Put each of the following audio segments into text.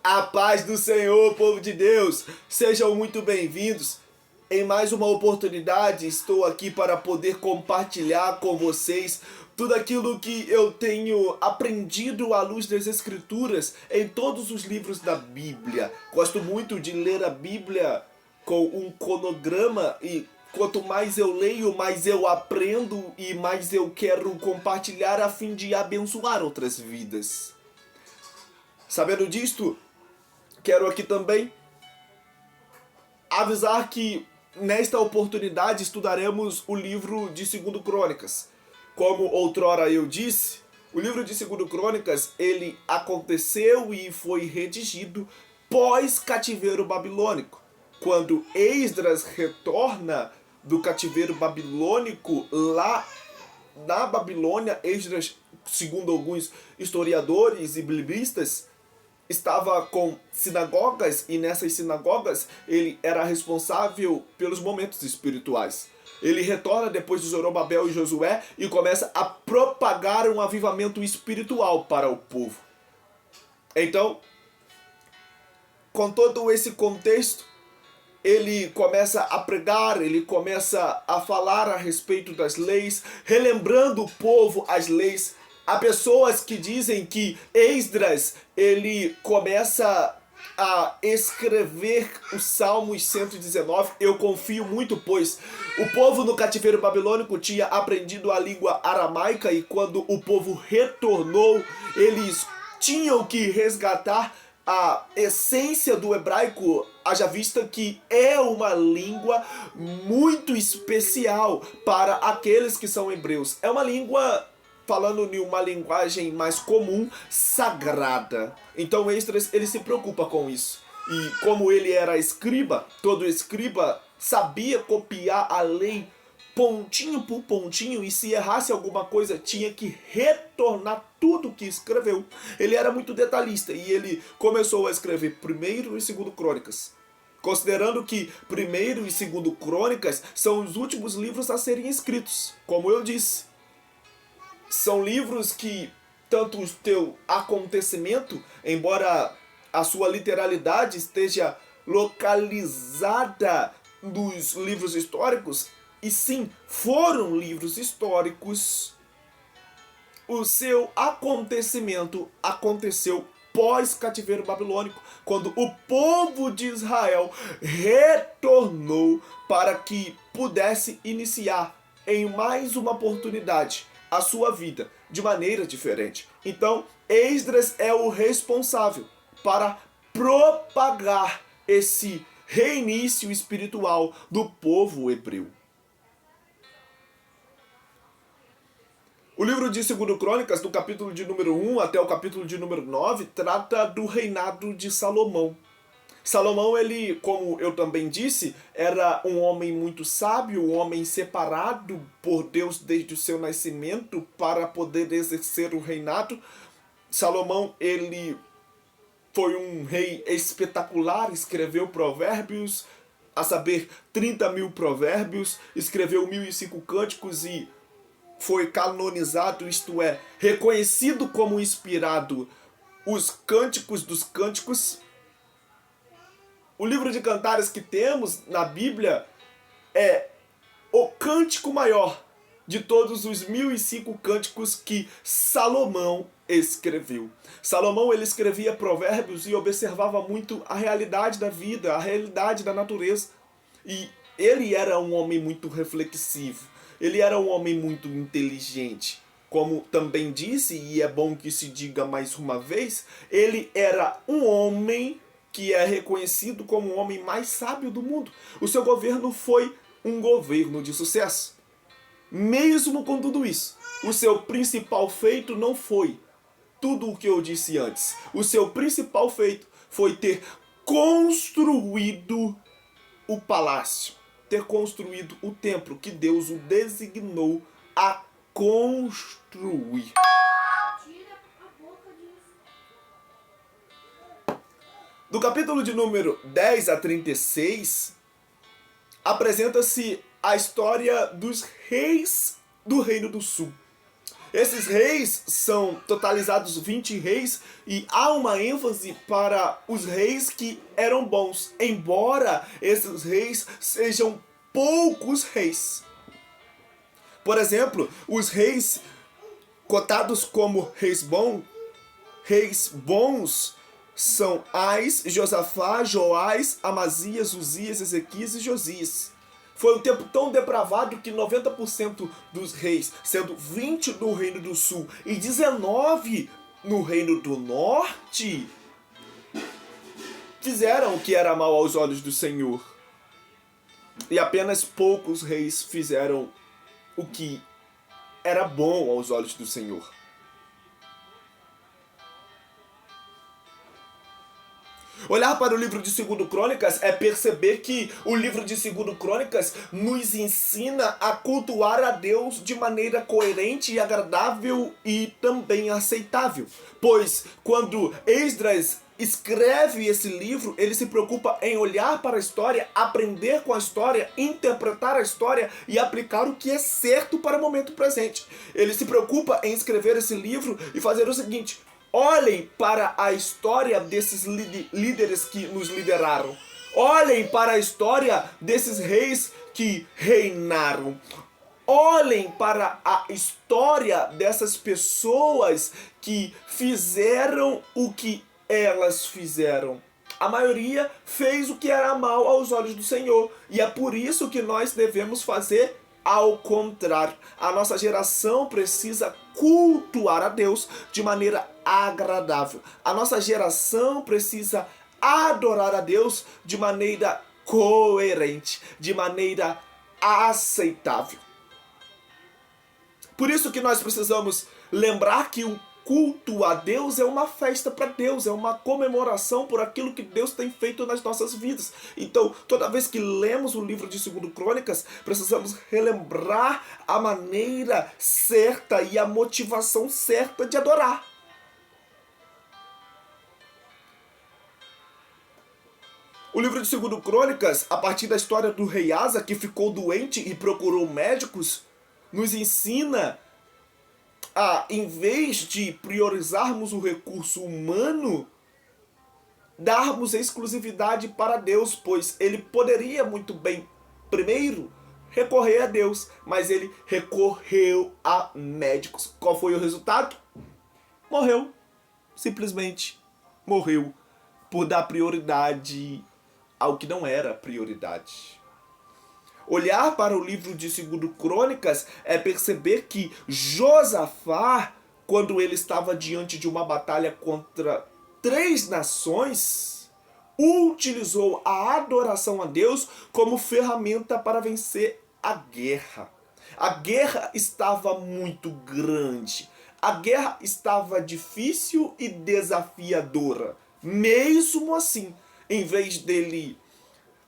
A paz do Senhor, povo de Deus, sejam muito bem-vindos. Em mais uma oportunidade, estou aqui para poder compartilhar com vocês tudo aquilo que eu tenho aprendido à luz das Escrituras em todos os livros da Bíblia. Gosto muito de ler a Bíblia com um cronograma e quanto mais eu leio, mais eu aprendo e mais eu quero compartilhar a fim de abençoar outras vidas. Sabendo disto, quero aqui também avisar que nesta oportunidade estudaremos o livro de 2 Crônicas. Como outrora eu disse, o livro de 2 Crônicas, ele aconteceu e foi redigido pós-cativeiro babilônico. Quando Esdras retorna do cativeiro babilônico lá na Babilônia, Esdras, segundo alguns historiadores e biblistas, estava com sinagogas e nessas sinagogas ele era responsável pelos momentos espirituais. Ele retorna depois de Zorobabel e Josué e começa a propagar um avivamento espiritual para o povo. Então, com todo esse contexto, ele começa a pregar, ele começa a falar a respeito das leis, relembrando o povo as leis. Há pessoas que dizem que Esdras, ele começa a escrever o Salmos 119. Eu confio muito, pois o povo no cativeiro babilônico tinha aprendido a língua aramaica e quando o povo retornou, eles tinham que resgatar a essência do hebraico, haja vista que é uma língua muito especial para aqueles que são hebreus. É uma língua, falando em uma linguagem mais comum, sagrada. Então Esdras, ele se preocupa com isso. E como ele era escriba, todo escriba sabia copiar a lei pontinho por pontinho, e se errasse alguma coisa, tinha que retornar tudo que escreveu. Ele era muito detalhista e ele começou a escrever 1º e 2 Crônicas. Considerando que 1º e 2 Crônicas são os últimos livros a serem escritos. Como eu disse, são livros que tanto o teu acontecimento, embora a sua literalidade esteja localizada nos livros históricos, e sim, foram livros históricos, o seu acontecimento aconteceu pós-cativeiro babilônico, quando o povo de Israel retornou para que pudesse iniciar em mais uma oportunidade a sua vida de maneira diferente. Então, Esdras é o responsável para propagar esse reinício espiritual do povo hebreu. O livro de 2 Crônicas, do capítulo de número 1 até o capítulo de número 9, trata do reinado de Salomão. Salomão, ele, como eu também disse, era um homem muito sábio, um homem separado por Deus desde o seu nascimento para poder exercer o reinado. Salomão, ele foi um rei espetacular, escreveu provérbios, a saber, 30.000 provérbios, escreveu 1.005 cânticos e foi canonizado, isto é, reconhecido como inspirado, os cânticos dos cânticos. O livro de Cantares que temos na Bíblia é o cântico maior de todos os 1.005 cânticos que Salomão escreveu. Salomão, ele escrevia provérbios e observava muito a realidade da vida, a realidade da natureza. E ele era um homem muito reflexivo. Ele era um homem muito inteligente. Como também disse, e é bom que se diga mais uma vez, ele era um homem que é reconhecido como o homem mais sábio do mundo. O seu governo foi um governo de sucesso. Mesmo com tudo isso, o seu principal feito não foi tudo o que eu disse antes. O seu principal feito foi ter construído o palácio, ter construído o templo que Deus o designou a construir. Do capítulo de número 10 a 36, apresenta-se a história dos reis do Reino do Sul. Esses reis são totalizados 20 reis e há uma ênfase para os reis que eram bons, embora esses reis sejam poucos reis. Por exemplo, os reis cotados como reis bons são Ais, Josafá, Joás, Amazias, Uzias, Ezequias e Josias. Foi um tempo tão depravado que 90% dos reis, sendo 20 no Reino do Sul e 19 no Reino do Norte, fizeram o que era mal aos olhos do Senhor. E apenas poucos reis fizeram o que era bom aos olhos do Senhor. Olhar para o livro de 2 Crônicas é perceber que o livro de 2 Crônicas nos ensina a cultuar a Deus de maneira coerente e agradável e também aceitável. Pois quando Esdras escreve esse livro, ele se preocupa em olhar para a história, aprender com a história, interpretar a história e aplicar o que é certo para o momento presente. Ele se preocupa em escrever esse livro e fazer o seguinte: olhem para a história desses líderes que nos lideraram. Olhem para a história desses reis que reinaram. Olhem para a história dessas pessoas que fizeram o que elas fizeram. A maioria fez o que era mal aos olhos do Senhor. E é por isso que nós devemos fazer ao contrário. A nossa geração precisa cultuar a Deus de maneira agradável. A nossa geração precisa adorar a Deus de maneira coerente, de maneira aceitável. Por isso que nós precisamos lembrar que o culto a Deus é uma festa para Deus, é uma comemoração por aquilo que Deus tem feito nas nossas vidas. Então, toda vez que lemos o livro de 2 Crônicas, precisamos relembrar a maneira certa e a motivação certa de adorar. O livro de 2 Crônicas, a partir da história do rei Asa, que ficou doente e procurou médicos, nos ensina a, em vez de priorizarmos o recurso humano, darmos exclusividade para Deus, pois ele poderia muito bem, primeiro, recorrer a Deus, mas ele recorreu a médicos. Qual foi o resultado? Morreu. Simplesmente morreu por dar prioridade ao que não era prioridade. Olhar para o livro de 2 Crônicas é perceber que Josafá, quando ele estava diante de uma batalha contra 3 nações, utilizou a adoração a Deus como ferramenta para vencer a guerra. A guerra estava muito grande. A guerra estava difícil e desafiadora. Mesmo assim, em vez dele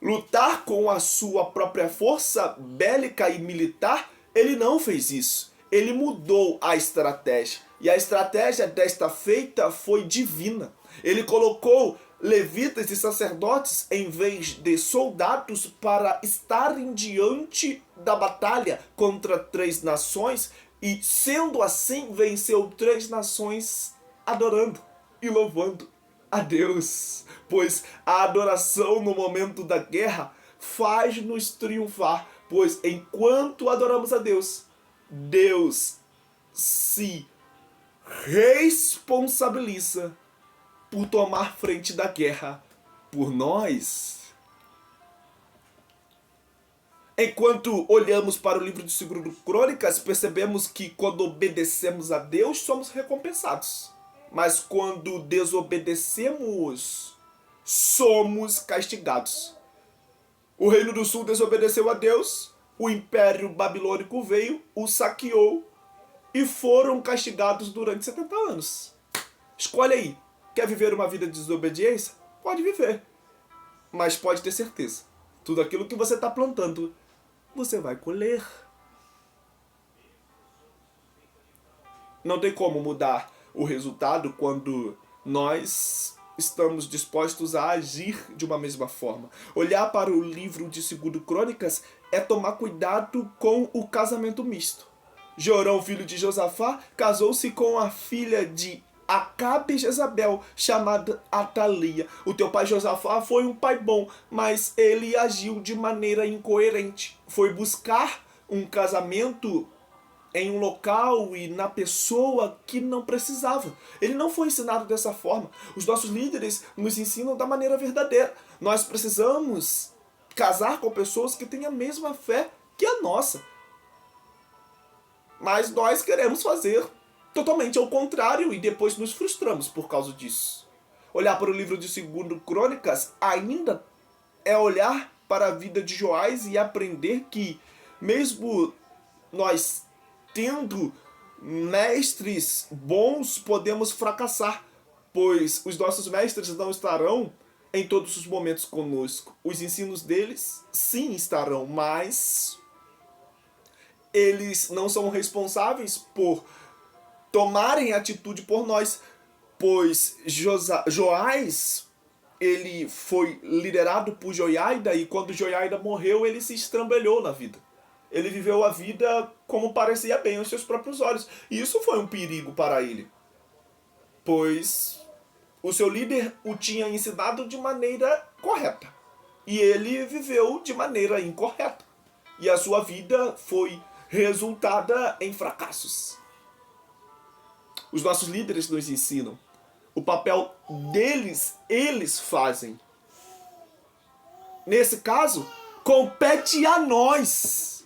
lutar com a sua própria força bélica e militar, ele não fez isso. Ele mudou a estratégia. E a estratégia desta feita foi divina. Ele colocou levitas e sacerdotes em vez de soldados para estarem diante da batalha contra 3 nações e, sendo assim, venceu 3 nações adorando e louvando a Deus, pois a adoração no momento da guerra faz-nos triunfar, pois enquanto adoramos a Deus, Deus se responsabiliza por tomar frente da guerra por nós. Enquanto olhamos para o livro de 2 Crônicas, percebemos que quando obedecemos a Deus, somos recompensados. Mas quando desobedecemos, somos castigados. O Reino do Sul desobedeceu a Deus, o Império Babilônico veio, o saqueou e foram castigados durante 70 anos. Escolhe aí. Quer viver uma vida de desobediência? Pode viver. Mas pode ter certeza. Tudo aquilo que você está plantando, você vai colher. Não tem como mudar o resultado quando nós estamos dispostos a agir de uma mesma forma. Olhar para o livro de 2 Crônicas é tomar cuidado com o casamento misto. Jorão, filho de Josafá, casou-se com a filha de Acabe e Jezabel, chamada Atalia. O teu pai Josafá foi um pai bom, mas ele agiu de maneira incoerente. Foi buscar um casamento em um local e na pessoa que não precisava. Ele não foi ensinado dessa forma. Os nossos líderes nos ensinam da maneira verdadeira. Nós precisamos casar com pessoas que têm a mesma fé que a nossa. Mas nós queremos fazer totalmente ao contrário e depois nos frustramos por causa disso. Olhar para o livro de 2 Crônicas ainda é olhar para a vida de Joás e aprender que, mesmo nós tendo mestres bons, podemos fracassar, pois os nossos mestres não estarão em todos os momentos conosco. Os ensinos deles, sim, estarão, mas eles não são responsáveis por tomarem atitude por nós, pois Joás, ele foi liderado por Joiada, e quando Joiada morreu, ele se estrambelhou na vida. Ele viveu a vida como parecia bem aos seus próprios olhos. E isso foi um perigo para ele, pois o seu líder o tinha ensinado de maneira correta. E ele viveu de maneira incorreta. E a sua vida foi resultada em fracassos. Os nossos líderes nos ensinam. O papel deles, eles fazem. Nesse caso, compete a nós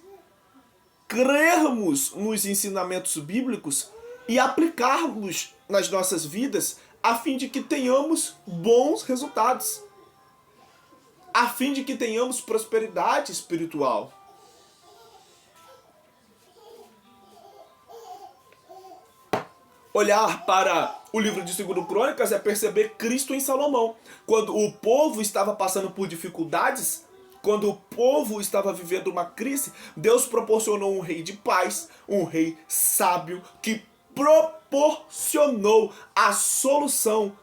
crermos nos ensinamentos bíblicos e aplicarmos nas nossas vidas a fim de que tenhamos bons resultados, a fim de que tenhamos prosperidade espiritual. Olhar para o livro de 2 Crônicas é perceber Cristo em Salomão. Quando o povo estava passando por dificuldades, quando o povo estava vivendo uma crise, Deus proporcionou um rei de paz, um rei sábio, que proporcionou a solução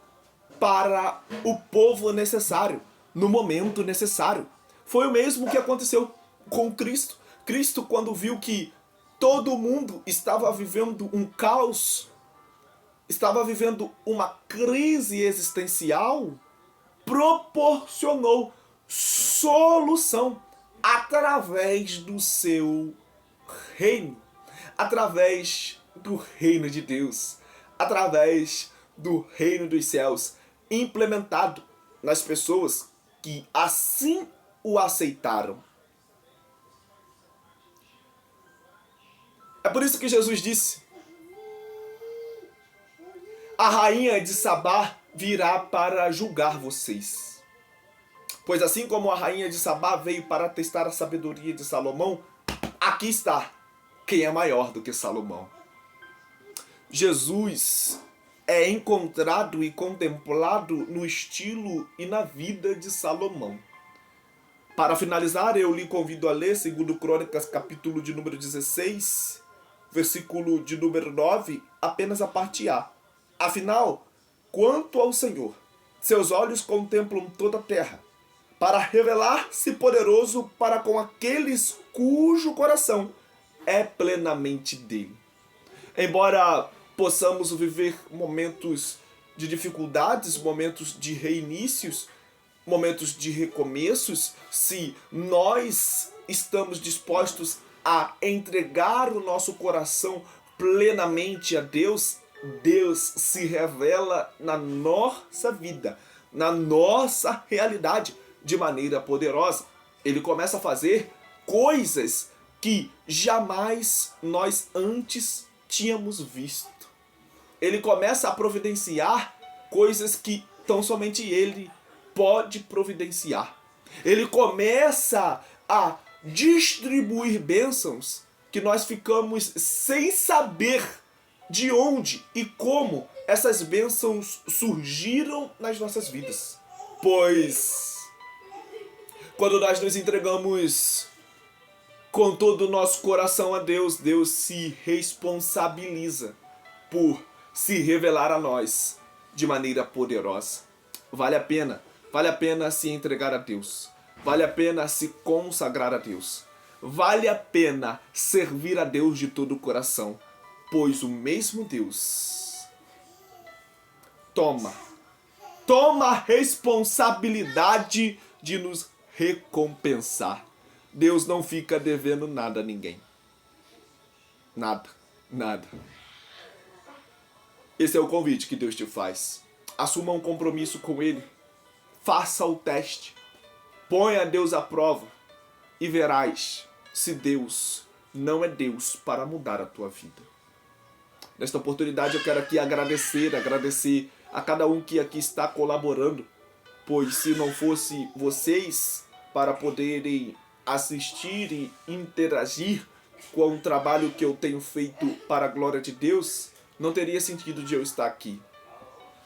para o povo necessário, no momento necessário. Foi o mesmo que aconteceu com Cristo. Cristo, quando viu que todo mundo estava vivendo um caos, estava vivendo uma crise existencial, proporcionou solução através do seu reino, através do reino de Deus, através do reino dos céus, implementado nas pessoas que assim o aceitaram. É por isso que Jesus disse: a rainha de Sabá virá para julgar vocês. Pois assim como a rainha de Sabá veio para testar a sabedoria de Salomão, aqui está quem é maior do que Salomão. Jesus é encontrado e contemplado no estilo e na vida de Salomão. Para finalizar, eu lhe convido a ler 2 Crônicas, capítulo de número 16, versículo de número 9, apenas a parte A. Afinal, quanto ao Senhor, seus olhos contemplam toda a terra, para revelar-se poderoso para com aqueles cujo coração é plenamente dele. Embora possamos viver momentos de dificuldades, momentos de reinícios, momentos de recomeços, se nós estamos dispostos a entregar o nosso coração plenamente a Deus, Deus se revela na nossa vida, na nossa realidade, de maneira poderosa. Ele começa a fazer coisas que jamais nós antes tínhamos visto. Ele começa a providenciar coisas que tão somente Ele pode providenciar. Ele começa a distribuir bênçãos que nós ficamos sem saber de onde e como essas bênçãos surgiram nas nossas vidas. Pois quando nós nos entregamos com todo o nosso coração a Deus, Deus se responsabiliza por se revelar a nós de maneira poderosa. Vale a pena se entregar a Deus. Vale a pena se consagrar a Deus. vale a pena servir a Deus de todo o coração, pois o mesmo Deus toma a responsabilidade de nos recompensar. Deus não fica devendo nada a ninguém. Nada. Esse é o convite que Deus te faz. Assuma um compromisso com Ele. Faça o teste. Ponha Deus à prova. E verás se Deus não é Deus para mudar a tua vida. Nesta oportunidade eu quero aqui agradecer a cada um que aqui está colaborando, pois se não fosse vocês para poderem assistir e interagir com o trabalho que eu tenho feito para a glória de Deus, não teria sentido de eu estar aqui.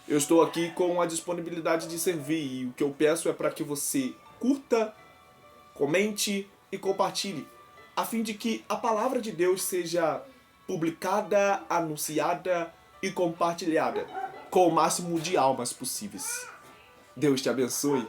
Eu estou aqui com a disponibilidade de servir e o que eu peço é para que você curta, comente e compartilhe, a fim de que a palavra de Deus seja publicada, anunciada e compartilhada com o máximo de almas possíveis. Deus te abençoe.